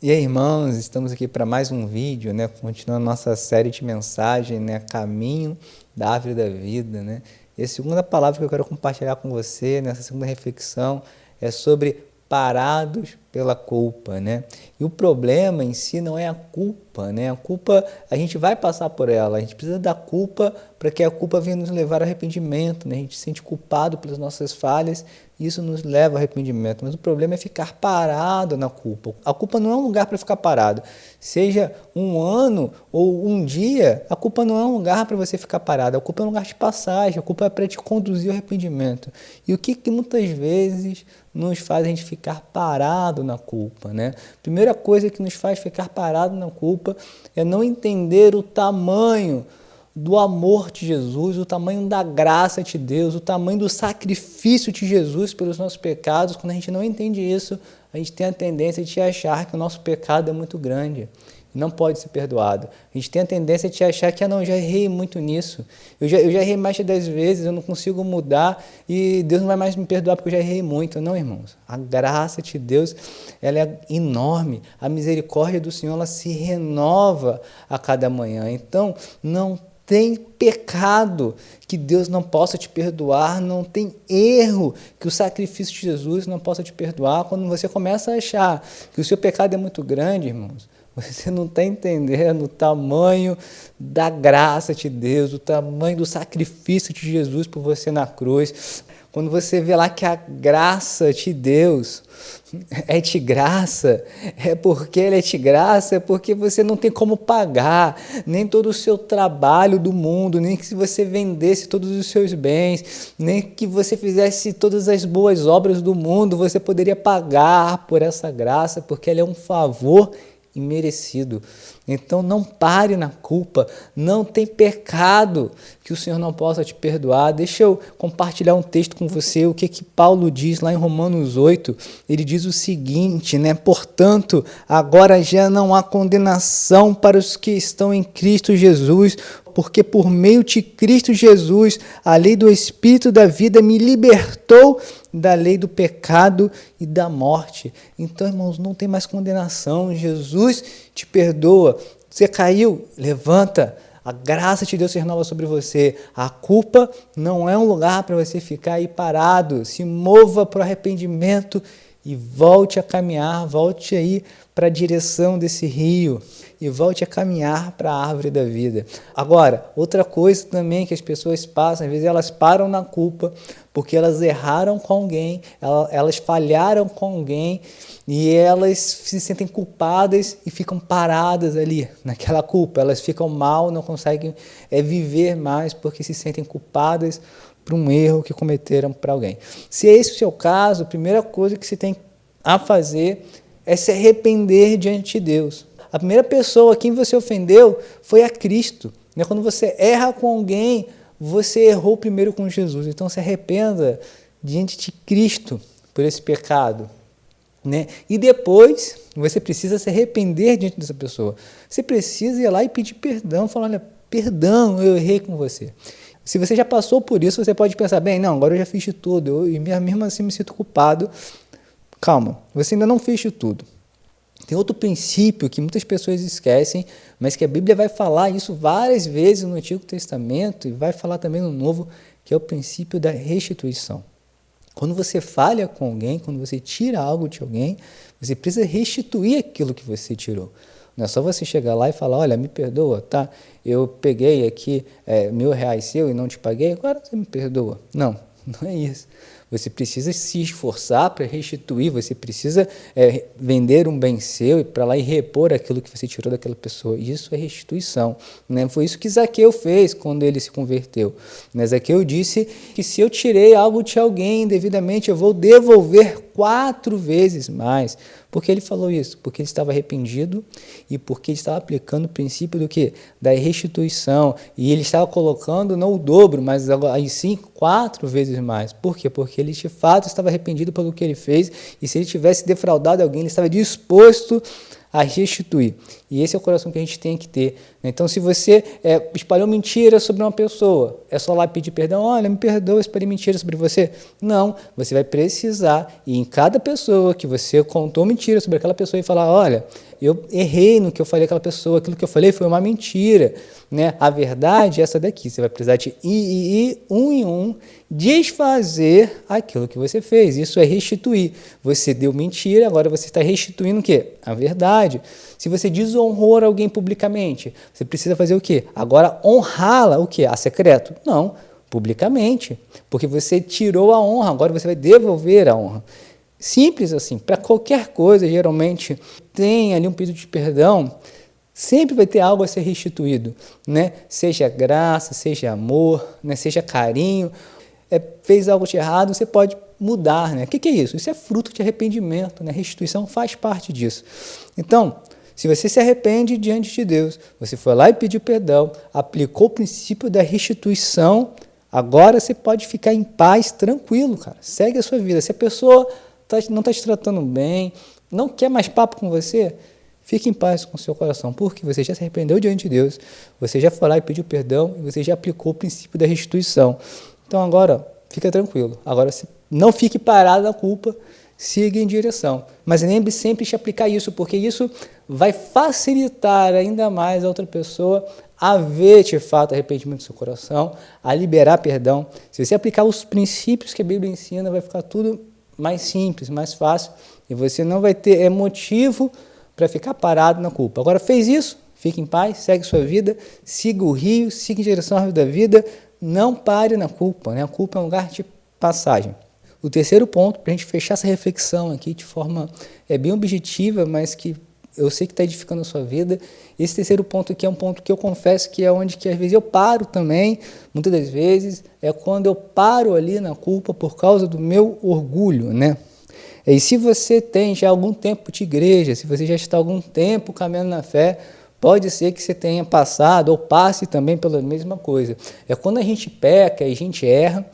E aí, irmãos, estamos aqui para mais um vídeo, né? Continuando nossa série de mensagem, né? Caminho da árvore da vida, né? E a segunda palavra que eu quero compartilhar com você nessa segunda reflexão é sobre parados pela culpa, né? E o problema em si não é a culpa, né? A culpa, a gente vai passar por ela, a gente precisa da culpa para que a culpa venha nos levar ao arrependimento, né? A gente se sente culpado pelas nossas falhas e isso nos leva ao arrependimento, mas o problema é ficar parado na culpa. A culpa não é um lugar para ficar parado. Seja um ano ou um dia, a culpa não é um lugar para você ficar parado. A culpa é um lugar de passagem, a culpa é para te conduzir ao arrependimento. E o que muitas vezes nos faz a gente ficar parado na culpa, né? Primeira coisa que nos faz ficar parado na culpa é não entender o tamanho do amor de Jesus, o tamanho da graça de Deus, o tamanho do sacrifício de Jesus pelos nossos pecados. Quando a gente não entende isso, a gente tem a tendência de achar que o nosso pecado é muito grande e não pode ser perdoado. A gente tem a tendência de achar que, não, eu já errei muito nisso, eu já errei mais de 10 vezes, eu não consigo mudar e Deus não vai mais me perdoar porque eu já errei muito. Não, irmãos, a graça de Deus, ela é enorme, a misericórdia do Senhor, ela se renova a cada manhã. Então, não tem pecado que Deus não possa te perdoar, não tem erro que o sacrifício de Jesus não possa te perdoar. Quando você começa a achar que o seu pecado é muito grande, irmãos, você não está entendendo o tamanho da graça de Deus, o tamanho do sacrifício de Jesus por você na cruz. Quando você vê lá que a graça de Deus é de graça, é porque Ele é de graça, é porque você não tem como pagar nem todo o seu trabalho do mundo, nem que se você vendesse todos os seus bens, nem que você fizesse todas as boas obras do mundo, você poderia pagar por essa graça, porque ela é um favor imerecido. Então não pare na culpa, não tem pecado que o Senhor não possa te perdoar. Deixa eu compartilhar um texto com você, o que Paulo diz lá em Romanos 8, ele diz o seguinte, né? Portanto, agora já não há condenação para os que estão em Cristo Jesus, porque por meio de Cristo Jesus, a lei do Espírito da vida me libertou da lei do pecado e da morte. Então, irmãos, não tem mais condenação. Jesus te perdoa. Você caiu, levanta. A graça de Deus se renova sobre você. A culpa não é um lugar para você ficar aí parado. Se mova para o arrependimento e volte a caminhar, volte aí para a direção desse rio e volte a caminhar para a árvore da vida. Agora, outra coisa também que as pessoas passam, às vezes elas param na culpa porque elas erraram com alguém, elas falharam com alguém e elas se sentem culpadas e ficam paradas ali naquela culpa. Elas ficam mal, não conseguem viver mais porque se sentem culpadas por um erro que cometeram para alguém. Se é esse o seu caso, a primeira coisa que você tem a fazer é se arrepender diante de Deus. A primeira pessoa a quem você ofendeu foi a Cristo. Quando você erra com alguém, você errou primeiro com Jesus. Então se arrependa diante de Cristo por esse pecado. E depois você precisa se arrepender diante dessa pessoa. Você precisa ir lá e pedir perdão, falar, olha, perdão, eu errei com você. Se você já passou por isso, você pode pensar, bem, não, agora eu já fiz de tudo, e mesmo assim me sinto culpado. Calma, você ainda não fez de tudo. Tem outro princípio que muitas pessoas esquecem, mas que a Bíblia vai falar isso várias vezes no Antigo Testamento e vai falar também no Novo, que é o princípio da restituição. Quando você falha com alguém, quando você tira algo de alguém, você precisa restituir aquilo que você tirou. Não é só você chegar lá e falar, olha, me perdoa, tá? Eu peguei aqui R$1.000 seu e não te paguei, agora você me perdoa. Não, não é isso. Você precisa se esforçar para restituir, você precisa vender um bem seu para lá e repor aquilo que você tirou daquela pessoa. Isso é restituição. Foi isso que Zaqueu fez quando ele se converteu. Zaqueu disse que se eu tirei algo de alguém devidamente, eu vou devolver 4 vezes mais. Por que ele falou isso? Porque ele estava arrependido e porque ele estava aplicando o princípio do quê? Da restituição. E ele estava colocando não o dobro, mas aí sim 4 vezes mais. Por quê? Porque ele de fato estava arrependido pelo que ele fez e se ele tivesse defraudado alguém, ele estava disposto a restituir. E esse é o coração que a gente tem que ter. Então, se você espalhou mentira sobre uma pessoa, é só lá pedir perdão, olha, me perdoa, espalhei mentira sobre você. Não, você vai precisar ir em cada pessoa que você contou mentira sobre aquela pessoa e falar, olha, eu errei no que eu falei àquela pessoa, aquilo que eu falei foi uma mentira, né? A verdade é essa daqui, você vai precisar de ir um em um, desfazer aquilo que você fez, isso é restituir. Você deu mentira, agora você está restituindo o quê? A verdade. Se você desonrou alguém publicamente, você precisa fazer o quê? Agora honrá-la, o quê? A secreto? Não, publicamente, porque você tirou a honra, agora você vai devolver a honra. Simples assim, para qualquer coisa, geralmente, tem ali um pedido de perdão, sempre vai ter algo a ser restituído, né? Seja graça, seja amor, né? Seja carinho, fez algo de errado, você pode mudar, né? O que é isso? Isso é fruto de arrependimento, né? Restituição faz parte disso. Então, se você se arrepende diante de Deus, você foi lá e pediu perdão, aplicou o princípio da restituição, agora você pode ficar em paz, tranquilo, cara. Segue a sua vida. Se a pessoa não está te tratando bem, não quer mais papo com você, fique em paz com o seu coração, porque você já se arrependeu diante de Deus, você já foi lá e pediu perdão e você já aplicou o princípio da restituição. Então agora, fica tranquilo. Agora, não fique parado na culpa, siga em direção. Mas lembre sempre de aplicar isso, porque isso vai facilitar ainda mais a outra pessoa a ver de fato arrependimento do seu coração, a liberar perdão. Se você aplicar os princípios que a Bíblia ensina, vai ficar tudo mais simples, mais fácil, e você não vai ter motivo para ficar parado na culpa. Agora, fez isso, fique em paz, segue sua vida, siga o rio, siga em direção à árvore da vida, não pare na culpa, né? A culpa é um lugar de passagem. O terceiro ponto, para a gente fechar essa reflexão aqui de forma bem objetiva, mas que eu sei que está edificando a sua vida, esse terceiro ponto aqui é um ponto que eu confesso que é onde que às vezes eu paro também, muitas das vezes, é quando eu paro ali na culpa por causa do meu orgulho, né? E se você tem já algum tempo de igreja, se você já está algum tempo caminhando na fé, pode ser que você tenha passado ou passe também pela mesma coisa. É quando a gente peca e a gente erra,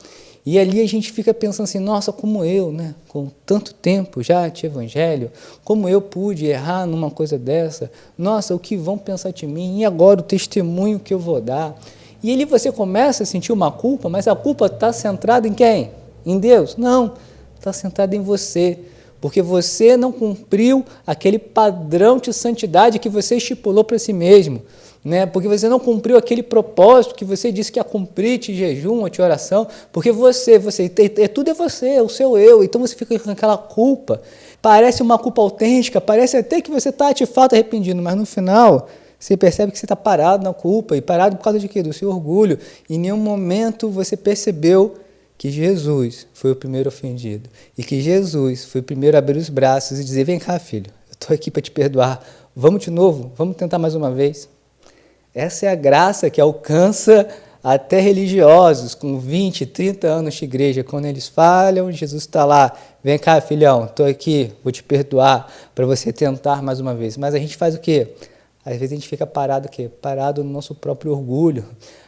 e ali a gente fica pensando assim, nossa, como eu, né, com tanto tempo já de evangelho, como eu pude errar numa coisa dessa? Nossa, o que vão pensar de mim? E agora o testemunho que eu vou dar? E ali você começa a sentir uma culpa, mas a culpa está centrada em quem? Em Deus? Não, está centrada em você, porque você não cumpriu aquele padrão de santidade que você estipulou para si mesmo, né? Porque você não cumpriu aquele propósito que você disse que ia cumprir de jejum ou de oração, porque tudo é você, é o seu eu, então você fica com aquela culpa, parece uma culpa autêntica, parece até que você está de fato arrependido, mas no final você percebe que você está parado na culpa, e parado por causa de quê? Do seu orgulho, e em nenhum momento você percebeu que Jesus foi o primeiro ofendido, e que Jesus foi o primeiro a abrir os braços e dizer, vem cá, filho, eu estou aqui para te perdoar, vamos de novo, vamos tentar mais uma vez. Essa é a graça que alcança até religiosos com 20, 30 anos de igreja, quando eles falham, Jesus está lá, vem cá, filhão, estou aqui, vou te perdoar, para você tentar mais uma vez. Mas a gente faz o quê? Às vezes a gente fica parado o quê? Parado no nosso próprio orgulho.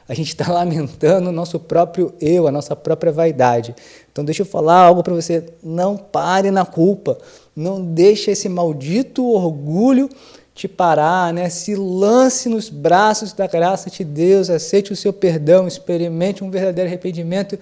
A gente está lamentando o nosso próprio eu, a nossa própria vaidade. Então deixa eu falar algo para você, não pare na culpa, não deixe esse maldito orgulho te parar, né? Se lance nos braços da graça de Deus, aceite o seu perdão, experimente um verdadeiro arrependimento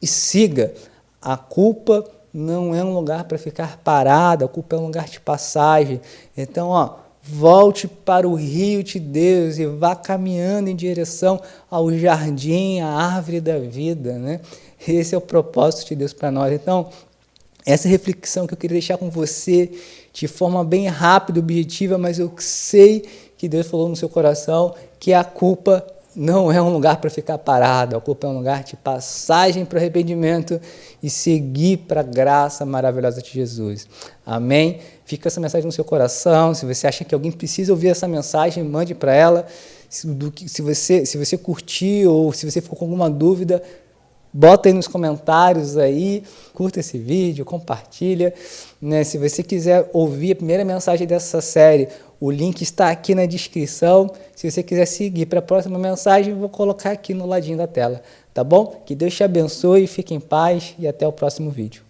e siga. A culpa não é um lugar para ficar parado, a culpa é um lugar de passagem. Então, volte para o rio de Deus e vá caminhando em direção ao jardim, à árvore da vida, né? Esse é o propósito de Deus para nós. Então, essa reflexão que eu queria deixar com você de forma bem rápida, objetiva, mas eu sei que Deus falou no seu coração que a culpa não é um lugar para ficar parado, a culpa é um lugar de passagem para o arrependimento e seguir para a graça maravilhosa de Jesus. Amém? Fica essa mensagem no seu coração. Se você acha que alguém precisa ouvir essa mensagem, mande para ela. Se você curtiu ou se você ficou com alguma dúvida, bota aí nos comentários aí, curta esse vídeo, compartilha, né? Se você quiser ouvir a primeira mensagem dessa série, o link está aqui na descrição. Se você quiser seguir para a próxima mensagem, eu vou colocar aqui no ladinho da tela, tá bom? Que Deus te abençoe, fique em paz e até o próximo vídeo.